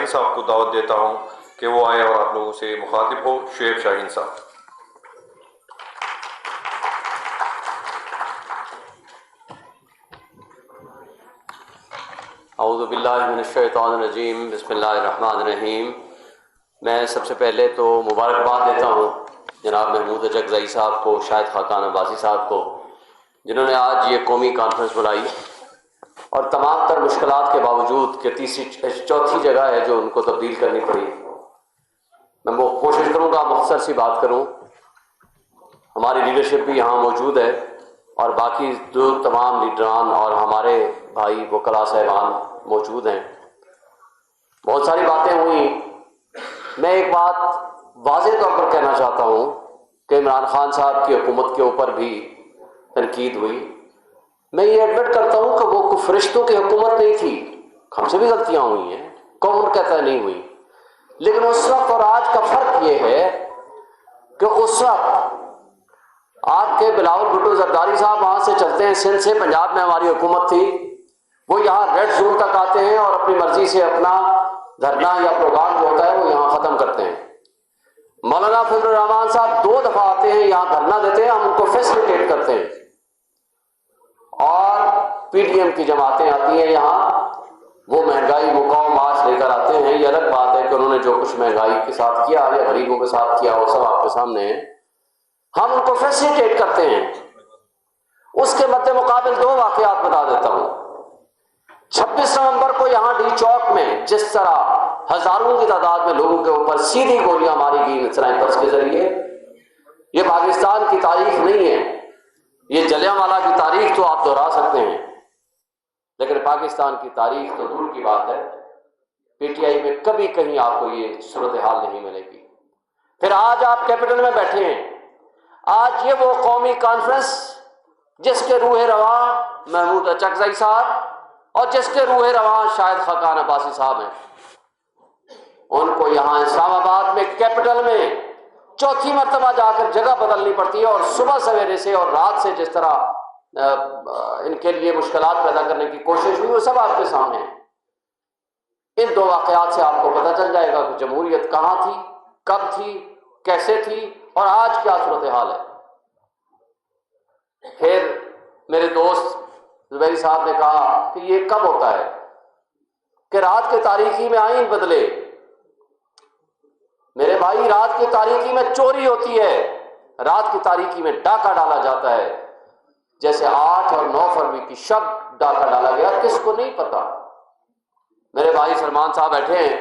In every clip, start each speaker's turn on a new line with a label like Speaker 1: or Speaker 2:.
Speaker 1: صاحب کو دعوت دیتا ہوں کہ وہ آئے اور آپ لوگوں سے مخاطب ہو۔ شعیب شاہین صاحب۔
Speaker 2: اعوذ باللہ من الشیطان الرجیم، بسم اللہ الرحمن الرحیم۔ میں سب سے پہلے تو مبارکباد دیتا ہوں جناب محمود اچکزئی صاحب کو، شاہد خاقان عباسی صاحب کو، جنہوں نے آج یہ قومی کانفرنس بلائی، اور تمام تر مشکلات کے باوجود کہ چوتھی جگہ ہے جو ان کو تبدیل کرنی پڑی۔ میں وہ کوشش کروں گا مختصر سی بات کروں۔ ہماری لیڈرشپ بھی یہاں موجود ہے اور باقی جو تمام لیڈران اور ہمارے بھائی وکلاء صاحبان موجود ہیں۔ بہت ساری باتیں ہوئیں۔ میں ایک بات واضح طور پر کہنا چاہتا ہوں کہ عمران خان صاحب کی حکومت کے اوپر بھی تنقید ہوئی۔ میں یہ ایڈمٹ کرتا ہوں کہ وہ کوئی فرشتوں کی حکومت نہیں تھی، ہم سے بھی غلطیاں ہوئی ہیں، کون کہتا ہے نہیں ہوئی، لیکن اس وقت اور آج کا فرق یہ ہے کہ اس وقت آپ کے بلاول بھٹو زرداری صاحب وہاں سے چلتے ہیں سندھ سے، پنجاب میں ہماری حکومت تھی، وہ یہاں ریڈ زون تک آتے ہیں اور اپنی مرضی سے اپنا دھرنا یا پروگرام جو ہوتا ہے وہ یہاں ختم کرتے ہیں۔ مولانا فضل الرحمان صاحب 2 دفعہ آتے ہیں، یہاں دھرنا دیتے ہیں، ہم ان کو فیسیلیٹیٹ کرتے ہیں، اور پی ٹی ایم کی جماعتیں آتی ہیں یہاں، وہ مہنگائی مقاوم معاش لے کر آتے ہیں۔ یہ الگ بات ہے کہ انہوں نے جو کچھ مہنگائی کے ساتھ کیا یا غریبوں کے ساتھ کیا وہ سب آپ کے سامنے ہے، ہم ان کو فیسیلیٹیٹ کرتے ہیں۔ اس کے مد مقابل 2 واقعات بتا دیتا ہوں۔ 26 نومبر کو یہاں ڈی چوک میں جس طرح ہزاروں کی تعداد میں لوگوں کے اوپر سیدھی گولیاں ماری گئی سنائپرز کے ذریعے، یہ پاکستان کی تاریخ نہیں ہے، یہ جلیانوالہ کی تاریخ تو آپ دہرا سکتے ہیں، لیکن پاکستان کی تاریخ تو دور کی بات ہے۔ پی ٹی آئی میں کبھی کہیں آپ کو یہ صورتحال نہیں ملے گی۔ پھر آج آپ کیپٹل میں بیٹھے ہیں، آج یہ وہ قومی کانفرنس جس کے روح رواں محمود اچکزئی صاحب اور جس کے روح رواں شاہد خاقان عباسی صاحب ہیں، ان کو یہاں اسلام آباد میں کیپٹل میں 4تھی مرتبہ جا کر جگہ بدلنی پڑتی ہے، اور صبح سویرے سے اور رات سے جس طرح ان کے لیے مشکلات پیدا کرنے کی کوشش ہوئی وہ سب آپ کے سامنے ہے۔ ان 2 واقعات سے آپ کو پتہ چل جائے گا کہ جمہوریت کہاں تھی، کب تھی، کیسے تھی اور آج کیا صورتحال ہے۔ پھر میرے دوست زبیری صاحب نے کہا کہ یہ کب ہوتا ہے کہ رات کے تاریکی میں آئین بدلے۔ میرے بھائی، رات کی تاریکی میں چوری ہوتی ہے، رات کی تاریکی میں ڈاکہ ڈالا جاتا ہے، جیسے 8 اور 9 فروری کی شب ڈاکہ ڈالا گیا، کس کو نہیں پتا۔ میرے بھائی سلمان صاحب بیٹھے ہیں،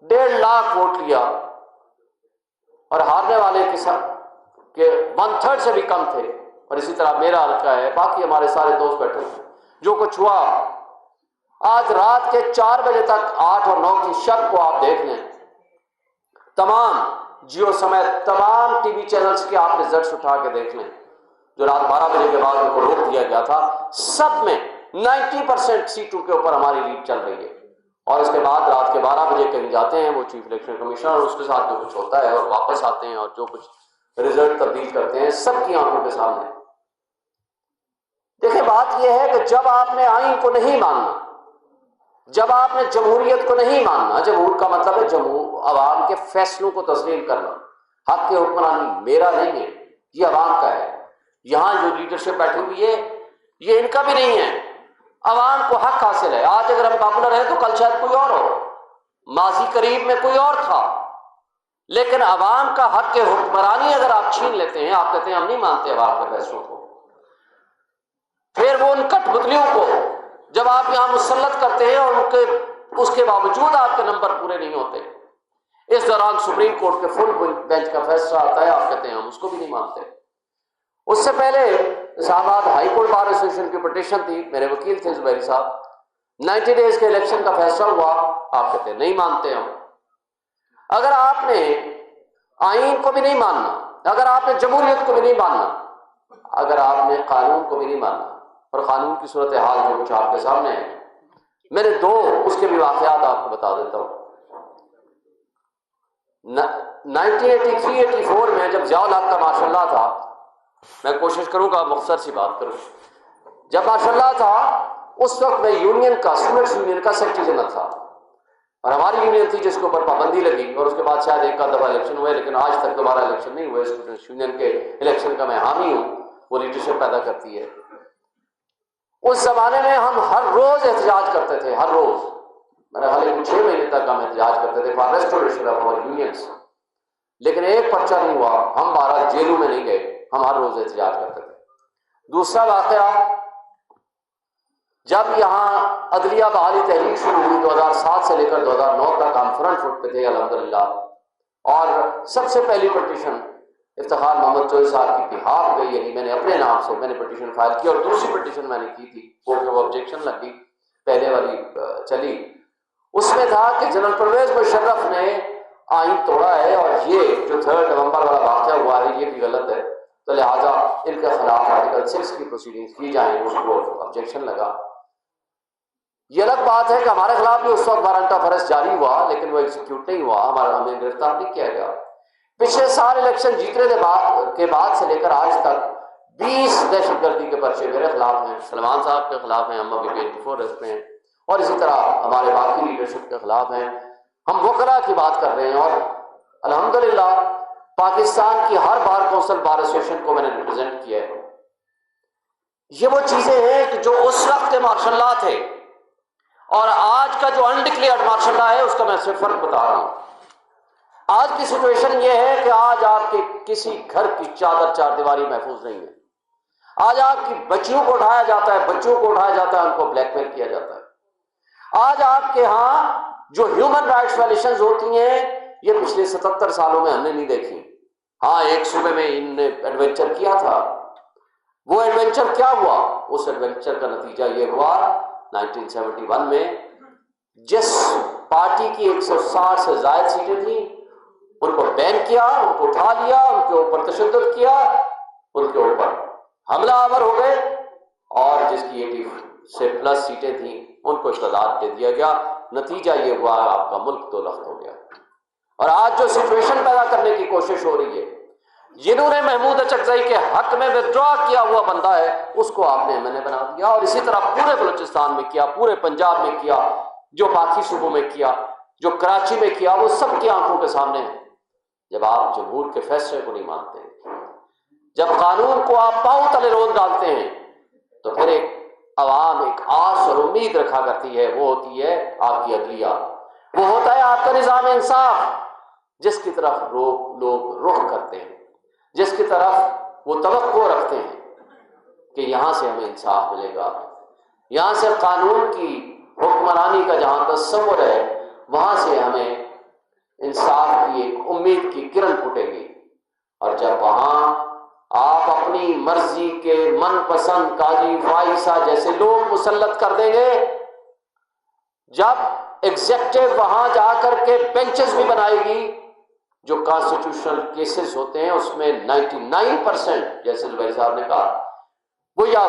Speaker 2: 1.5 لاکھ ووٹ لیا، اور ہارنے والے کے ساتھ کہ 1/3 سے بھی کم تھے، اور اسی طرح میرا حلقہ ہے، باقی ہمارے سارے دوست بیٹھے ہیں۔ جو کچھ ہوا آج رات کے 4 بجے تک 8 اور 9 کی شب کو آپ دیکھ لیں، تمام جیو سمیت تمام ٹی وی چینلز کے آپ ریزلٹس اٹھا کے دیکھ لیں، جو رات 12 بجے کے بعد ان کو روک دیا گیا تھا، سب میں 90% سیٹوں کے اوپر ہماری لیڈ چل رہی ہے، اور اس کے بعد رات کے 12 بجے کہیں جاتے ہیں وہ چیف الیکشن کمیشنر، اور اس کے ساتھ جو کچھ ہوتا ہے اور واپس آتے ہیں اور جو کچھ رزلٹ تبدیل کرتے ہیں، سب کی آنکھوں کے سامنے۔ دیکھیں، بات یہ ہے کہ جب آپ نے آئین کو نہیں ماننا، جب آپ نے جمہوریت کو نہیں ماننا، جمہور کا مطلب ہے عوام کے فیصلوں کو تسلیم کرنا، حق کی حکمرانی میرا نہیں ہے، یہ عوام کا ہے۔ یہاں جو لیڈرشپ بیٹھی ہوئی ہے یہ ان کا بھی نہیں ہے، عوام کو حق حاصل ہے۔ آج اگر ہم پاپولر ہیں تو کل شاید کوئی اور ہو، ماضی قریب میں کوئی اور تھا، لیکن عوام کا حق کے حکمرانی اگر آپ چھین لیتے ہیں، آپ کہتے ہیں ہم نہیں مانتے عوام کے فیصلوں کو، پھر وہ ان کٹ بدلیوں کو جب آپ یہاں مسلط کرتے ہیں اور اس کے باوجود آپ کے نمبر پورے نہیں ہوتے، اس دوران سپریم کورٹ کے فل بینچ کا فیصلہ آتا ہے، آپ کہتے ہیں ہم اس کو بھی نہیں مانتے۔ اس سے پہلے اسلام آباد ہائی کورٹ بار ایسوسیشن کی پٹیشن تھی، میرے وکیل تھے زبیری صاحب، 90 ڈیز کے الیکشن کا فیصلہ ہوا، آپ کہتے ہیں نہیں مانتے ہم۔ اگر آپ نے آئین کو بھی نہیں ماننا، اگر آپ نے جمہوریت کو بھی نہیں ماننا، اگر آپ نے قانون کو بھی نہیں ماننا، اور قانون کی صورتحال جو کچھ آپ کے سامنے ہے، میرے 2 اس کے بھی واقعات آپ کو بتا دیتا ہوں۔ 1983-84 میں جب ضیاء الحق کا ماشاء اللہ تھا، میں کوشش کروں گا مختصر سی بات کروں، جب ماشاء اللہ تھا اس وقت میں یونین کا، اسٹوڈنٹس یونین کا سیکریٹری جنرل تھا۔ اور ہماری یونین تھی جس کے اوپر پابندی لگی، اور اس کے بعد شاید ایک دفعہ الیکشن ہوئے، لیکن آج تک دوبارہ الیکشن نہیں ہوئے۔ اسٹوڈنٹس یونین کے الیکشن کا میں حامی ہوں، وہ لیڈرشپ پیدا کرتی ہے۔ اس زمانے میں ہم ہر روز احتجاج کرتے تھے، ہر روز، میرا خیال ہے 6 مہینے تک ہم احتجاج کرتے تھے for restoration of our unions, لیکن ایک پرچہ نہیں ہوا، ہم 12 جیلوں میں نہیں گئے، ہم ہر روز احتجاج کرتے تھے۔ دوسرا واقعہ، جب یہاں عدلیہ بحالی تحریک شروع ہوئی 2007 سے لے کر 2009 تک ہم فرنٹ فٹ پہ تھے الحمدللہ، اور سب سے پہلی پٹیشن افتخار محمد چوہدری صاحب کی بہاف پہ، یعنی میں نے اپنے نام سے میں نے پٹیشن فائل کی، اور دوسری پٹیشن میں نے کی تھی وہ آبجیکشن لگ گئی، پہلے والی چلی، اس میں تھا کہ جنرل پرویز مشرف نے آئین توڑا ہے، اور یہ جو 3 نومبر والا واقعہ ہوا ہے یہ بھی غلط ہے، تو لہٰذا ان کے خلاف آرٹیکل 6 کی پروسیڈنگز کی جائیں، اس کو آبجیکشن لگا۔ یہ الگ بات ہے کہ ہمارے خلاف بھی اس وقت وارنٹ آف ارسٹ جاری ہوا، لیکن وہ ایگزیکیوٹ نہیں ہوا، ہمیں گرفتار نہیں کیا گیا۔ پچھلے سال الیکشن جیتنے کے بعد سے لے کر آج تک 20 دہشت گردی کے پرچے میرے خلاف ہیں، سلمان صاحب کے خلاف ہیں، ہم ابھی 24 ارسٹ میں ہیں، اور اسی طرح ہمارے باقی لیڈرشپ کے خلاف ہیں۔ ہم وکلاء کی بات کر رہے ہیں، اور الحمدللہ پاکستان کی ہر بار کونسل بار ایسوسیشن کو میں نے ریپرزینٹ کیا ہے۔ یہ وہ چیزیں ہیں کہ جو اس وقت کے مارشل لا تھے اور آج کا جو انڈکلیئرڈ مارشل لا ہے، اس کا میں صرف فرق بتا رہا ہوں۔ آج کی سچویشن یہ ہے کہ آج آپ کے کسی گھر کی چادر 4 دیواری محفوظ نہیں ہے۔ آج آپ کی بچیوں کو اٹھایا جاتا ہے، بچوں کو اٹھایا جاتا ہے، ان کو بلیک میل کیا جاتا ہے۔ آج آپ کے ہاں جو ہیومن رائٹس وائلیشنز ہوتی ہیں، یہ پچھلے 77 سالوں میں ہم نے نہیں دیکھی۔ ہاں، ایک صوبے میں ان نے ایڈونچر کیا تھا، وہ ایڈونچر کیا ہوا؟ اس ایڈونچر کا نتیجہ یہ ہوا 1971 میں جس پارٹی کی 160 سے زائد سیٹیں تھیں، ان کو بین کیا، ان کو اٹھا لیا، ان کے اوپر تشدد کیا، ان کے اوپر حملہ آور ہو گئے، اور جس کی 80 سے پلس سیٹیں تھیں ان کو اقتدار دے دیا گیا۔ نتیجہ یہ ہوا آپ کا ملک دو لخت ہو گیا۔ اور آج جو سچویشن پیدا کرنے کی کوشش ہو رہی ہے، جنہوں نے محمود اچکزئی کے حق میں ودرا کیا ہوا بندہ ہے، اس کو آپ نے ایم بنا دیا، اور اسی طرح پورے بلوچستان میں کیا، پورے پنجاب میں کیا، جو باقی صوبوں میں کیا، جو کراچی میں کیا، وہ سب کی آنکھوں کے سامنے ہے۔ جب آپ جمہور کے فیصلے کو نہیں مانتے، جب قانون کو آپ پاؤں تلے روند ڈالتے ہیں، تو پھر ایک عوام ایک آس اور امید رکھا کرتی ہے، وہ ہوتی ہے آپ کی عدلیہ، وہ ہوتا ہے آپ کا نظام انصاف، جس کی طرف لوگ رخ کرتے ہیں، جس کی طرف وہ توقع رکھتے ہیں کہ یہاں سے ہمیں انصاف ملے گا، یہاں سے قانون کی حکمرانی کا جہاں تصور ہے، وہاں سے ہمیں انصاف کی ایک امید کی کرن پھوٹے گی۔ اور جب وہاں آپ اپنی مرضی کے من پسند قاضی فائسہ جیسے لوگ مسلط کر دیں گے، جب ایگزیکٹو وہاں جا کر کے بینچز بھی بنائے گی، جو کانسٹیٹیوشنل کیسز ہوتے ہیں اس میں 99% جیسے زبیر صاحب نے کہا، وہ یا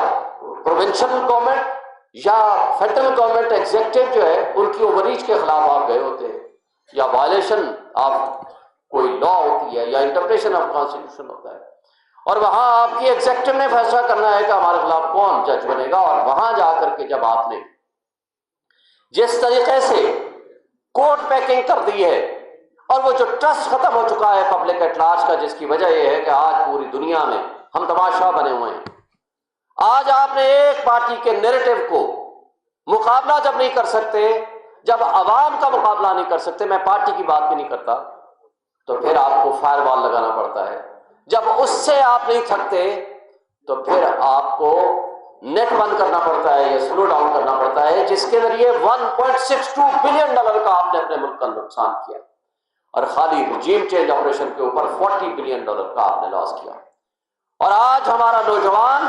Speaker 2: پروونشل گورنمنٹ یا فیڈرل گورنمنٹ ایگزیکٹو جو ہے ان کی اوور ریچ کے خلاف آپ گئے ہوتے ہیں، یا وائلیشن آف کوئی لا ہوتی ہے، یا انٹرپریشن آف کانسٹیٹیوشن ہوتا ہے، اور وہاں آپ کی ایگزیکٹو نے فیصلہ کرنا ہے کہ ہمارے خلاف کون جج بنے گا، اور وہاں جا کر کے جب آپ نے جس طریقے سے کوٹ پیکنگ کر دی ہے، اور وہ جو ٹرسٹ ختم ہو چکا ہے پبلک ایٹ لارج کا، جس کی وجہ یہ ہے کہ آج پوری دنیا میں ہم تماشا بنے ہوئے ہیں۔ آج آپ نے ایک پارٹی کے نیریٹو کو مقابلہ جب نہیں کر سکتے، جب عوام کا مقابلہ نہیں کر سکتے، میں پارٹی کی بات بھی نہیں کرتا، تو پھر آپ کو فائر وال لگانا پڑتا ہے۔ جب اس سے آپ نہیں تھکتے تو پھر آپ کو نیٹ بند کرنا پڑتا ہے یا سلو ڈاؤن کرنا پڑتا ہے، جس کے ذریعے $1.62 بلین کا آپ نے اپنے ملک کا نقصان کیا، اور خالی رجیم چینج آپریشن کے اوپر $40 بلین کا آپ نے لاس کیا۔ اور آج ہمارا نوجوان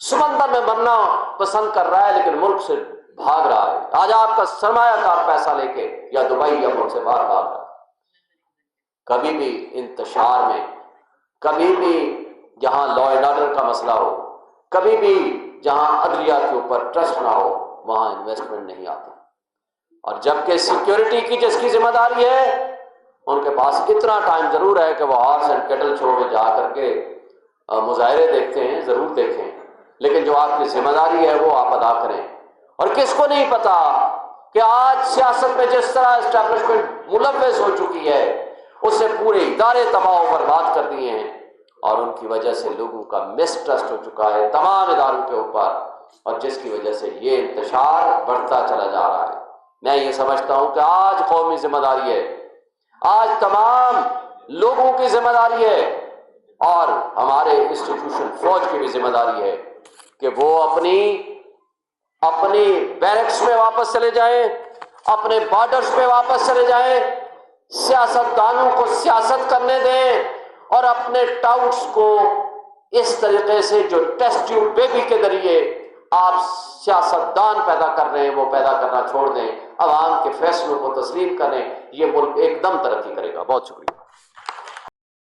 Speaker 2: سمندر میں مرنا پسند کر رہا ہے، لیکن ملک سے بھاگ رہا ہے۔ آج آپ کا سرمایہ کار پیسہ لے کے یا دبئی یا ملک سے باہر بھاگ رہا ہے۔ کبھی بھی انتشار میں، کبھی بھی جہاں لا اینڈ آرڈر کا مسئلہ ہو، کبھی بھی جہاں عدلیہ کے اوپر ٹرسٹ نہ ہو، وہاں انویسٹمنٹ نہیں آتی۔ اور جبکہ سیکیورٹی کی جس کی ذمہ داری ہے، ان کے پاس اتنا ٹائم ضرور ہے کہ وہ ہارس اینڈ کیٹل شو میں جا کر کے مظاہرے دیکھتے ہیں، ضرور دیکھیں، لیکن جو آپ کی ذمہ داری ہے وہ آپ ادا کریں۔ اور کس کو نہیں پتا کہ آج سیاست میں جس طرح اسٹیبلشمنٹ ملوث ہو چکی ہے اس سے پورے ادارے تباہ و برباد کر دیے ہیں، اور ان کی وجہ سے لوگوں کا مسٹرسٹ ہو چکا ہے تمام اداروں کے اوپر، اور جس کی وجہ سے یہ انتشار بڑھتا چلا جا رہا ہے۔ میں یہ سمجھتا ہوں کہ آج قومی ذمہ داری ہے، آج تمام لوگوں کی ذمہ داری ہے، اور ہمارے انسٹیٹیوشن فوج کی بھی ذمہ داری ہے کہ وہ اپنی بیرکس میں واپس چلے جائیں، اپنے بارڈرز پہ واپس چلے جائیں، سیاستدانوں کو سیاست کرنے دیں، اور اپنے ٹاؤٹس کو اس طریقے سے جو ٹیسٹ ٹیوب بیبی کے ذریعے آپ سیاستدان پیدا کر رہے ہیں وہ پیدا کرنا چھوڑ دیں، عوام کے فیصلوں کو تسلیم کریں، یہ ملک ایک دم ترقی کرے گا۔ بہت شکریہ۔